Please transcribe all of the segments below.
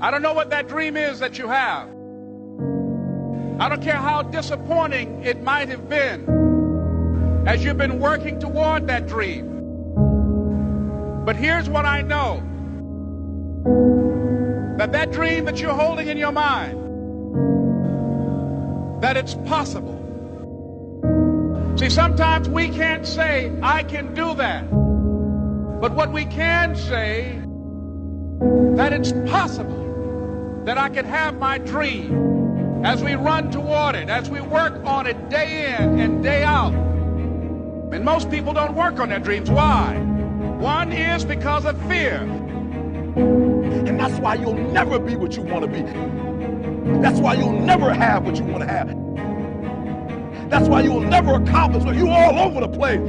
I don't know what that dream is that you have. I don't care how disappointing it might have been as you've been working toward that dream. But here's what I know. That dream that you're holding in your mind, that it's possible. See, sometimes we can't say, I can do that. But what we can say, that it's possible that I can have my dream as we run toward it, as we work on it day in and day out. And most people don't work on their dreams. Why? One is because of fear. And that's why you'll never be what you want to be. That's why you'll never have what you want to have. That's why you'll never accomplish what you're all over the place.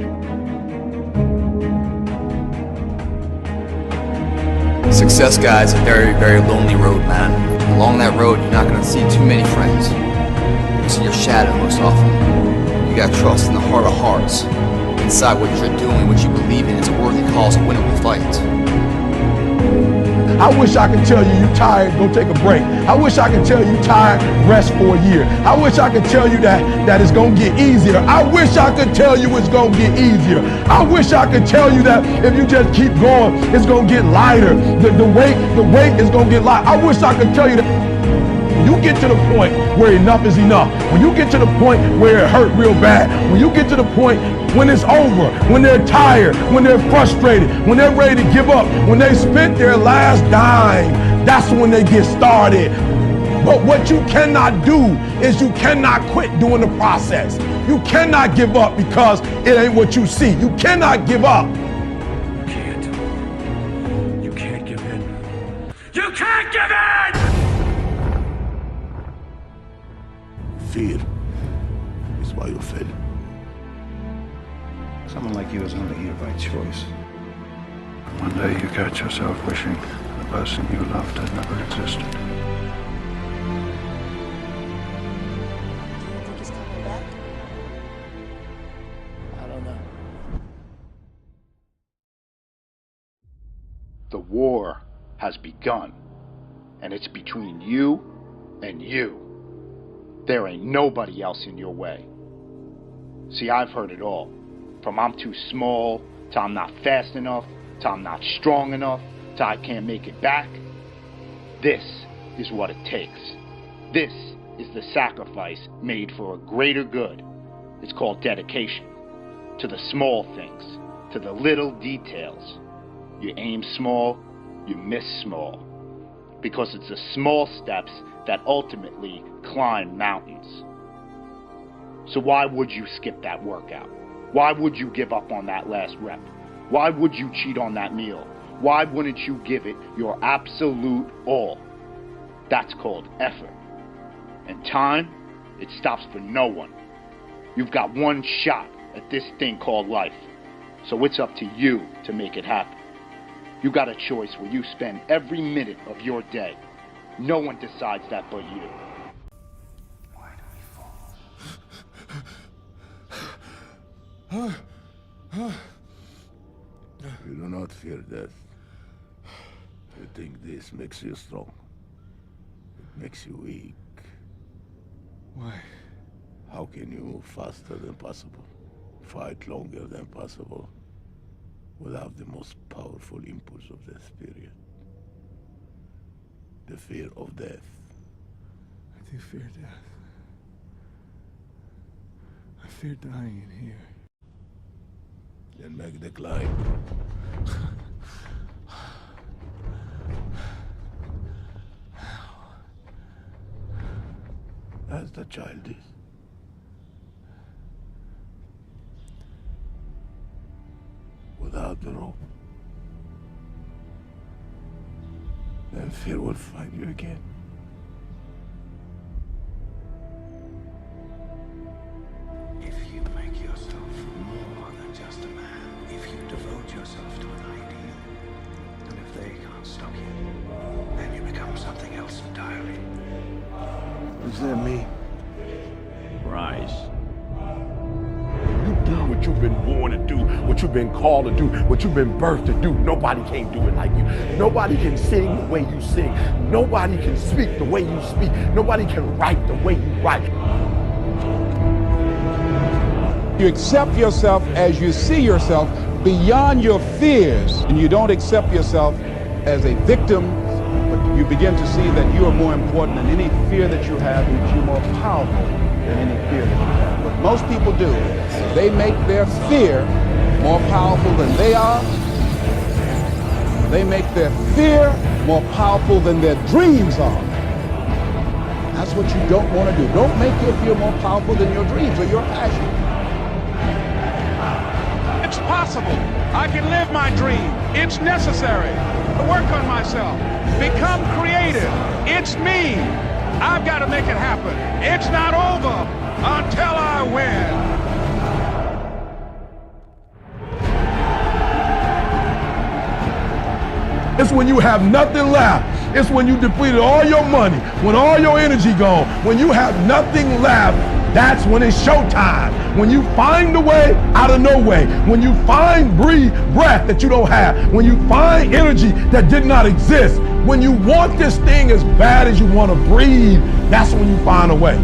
Success, guys, a very, very lonely road, man. Along that road, you're not going to see too many friends. You'll see your shadow most often. You got to trust in the heart of hearts. Inside what you're doing, what you believe in, is a worthy cause, a winnable fight. I wish I could tell you you're tired, go take a break. I wish I could tell you you're tired, rest for a year. I wish I could tell you that it's going to get easier. I wish I could tell you it's going to get easier. I wish I could tell you that if you just keep going, it's going to get lighter. The weight is going to get light. I wish I could tell you that. When you get to the point where enough is enough, when you get to the point where it hurt real bad, when you get to the point when it's over, when they're tired, when they're frustrated, when they're ready to give up, when they spent their last dime, that's when they get started. But what you cannot do is you cannot quit doing the process. You cannot give up because it ain't what you see. You cannot give up. You can't. You can't give in. You can't give in! Fear is why you fail. Someone like you is only here by choice. One day you catch yourself wishing the person you loved had never existed. Do you think he's coming back? I don't know. The war has begun, and it's between you and you. There ain't nobody else in your way. See, I've heard it all. From I'm too small, to I'm not fast enough, to I'm not strong enough, to I can't make it back. This is what it takes. This is the sacrifice made for a greater good. It's called dedication. To the small things, to the little details. You aim small, you miss small. Because it's the small steps that ultimately climb mountains. So why would you skip that workout? Why would you give up on that last rep? Why would you cheat on that meal? Why wouldn't you give it your absolute all? That's called effort. And time, it stops for no one. You've got one shot at this thing called life. So it's up to you to make it happen. You got a choice where you spend every minute of your day. No one decides that but you. Why do we fall? You do not fear death. You think this makes you strong. It makes you weak. Why? How can you move faster than possible? Fight longer than possible? Without the most powerful impulse of the spirit. The fear of death. I do fear death. I fear dying in here. Then make the climb. As the child is. Without the rope. Then fear will find you again. If you make yourself more than just a man, if you devote yourself to an ideal, and if they can't stop you, then you become something else entirely. What does that mean? Rise. You do what you've been born to do, what what you've been called to do, what you've been birthed to do. Nobody can do it like you. Nobody can sing the way you sing. Nobody can speak the way you speak. Nobody can write the way you write. You accept yourself as you see yourself beyond your fears, and you don't accept yourself as a victim, but you begin to see that you are more important than any fear that you have, and you're more powerful than any fear that you have. What most people do, they make their fear more powerful than they are. They make their fear more powerful than their dreams are. That's what you don't want to do. Don't make your fear more powerful than your dreams or your passion. It's possible. I can live my dream. It's necessary to work on myself. Become creative. It's me. I've got to make it happen. It's not over until I win. It's when you have nothing left. It's when you depleted all your money, when all your energy gone, when you have nothing left. That's when it's showtime. When you find a way out of no way. When you find breath that you don't have. When you find energy that did not exist. When you want this thing as bad as you want to breathe, that's when you find a way.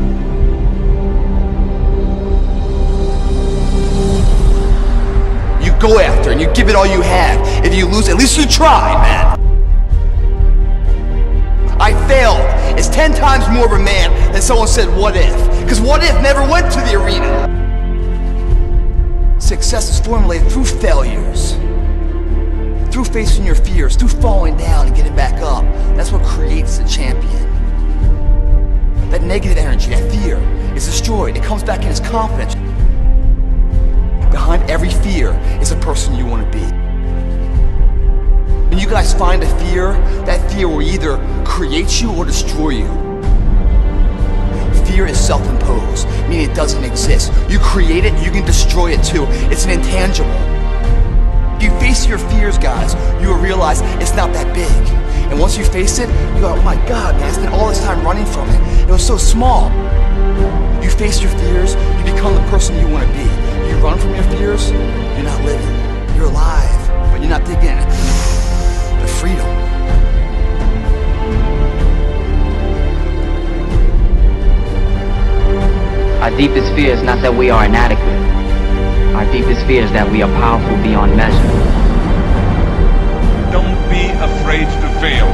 You go after and you give it all you have. If you lose, at least you tried, man. I failed. It's 10 times more of a man than someone said, what if? Because what if never went to the arena. Success is formulated through failures, through facing your fears, through falling down and getting back up. That's what creates a champion. That negative energy, that fear, is destroyed. It comes back in as confidence. Behind every fear is a person you want to be. When you guys find a fear, that fear will either create you or destroy you. Fear is self-imposed, meaning it doesn't exist. You create it, you can destroy it too. It's an intangible. If you face your fears, guys, you will realize it's not that big. And once you face it, you go, oh my God, man, I spent all this time running from it. It was so small. You face your fears, you become the person you want to be. You run from your fears, you're not living. You're alive, but you're not digging the freedom. Our deepest fear is not that we are inadequate. Our deepest fear is that we are powerful beyond measure. Don't be afraid to fail.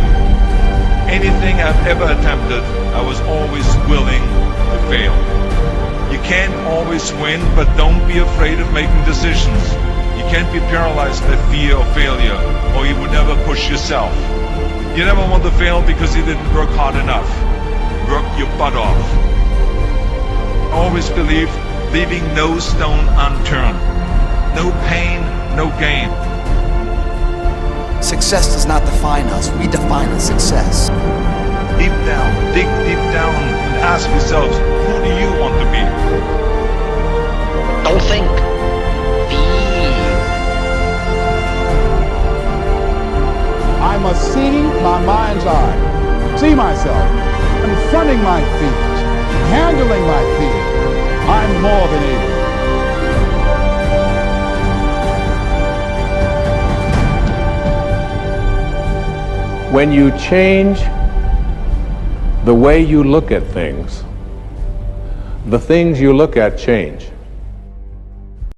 Anything I've ever attempted, I was always willing to fail. You can't always win, but don't be afraid of making decisions. You can't be paralyzed by fear of failure, or you would never push yourself. You never want to fail because you didn't work hard enough. Work your butt off. Always believe, leaving no stone unturned. No pain, no gain. Success does not define us. We define the success. Deep down, dig deep down and ask yourselves, who do you want to be? Don't think. I must see my mind's eye, see myself, confronting my fears, handling my fears. I'm more than able. When you change the way you look at things, the things you look at change.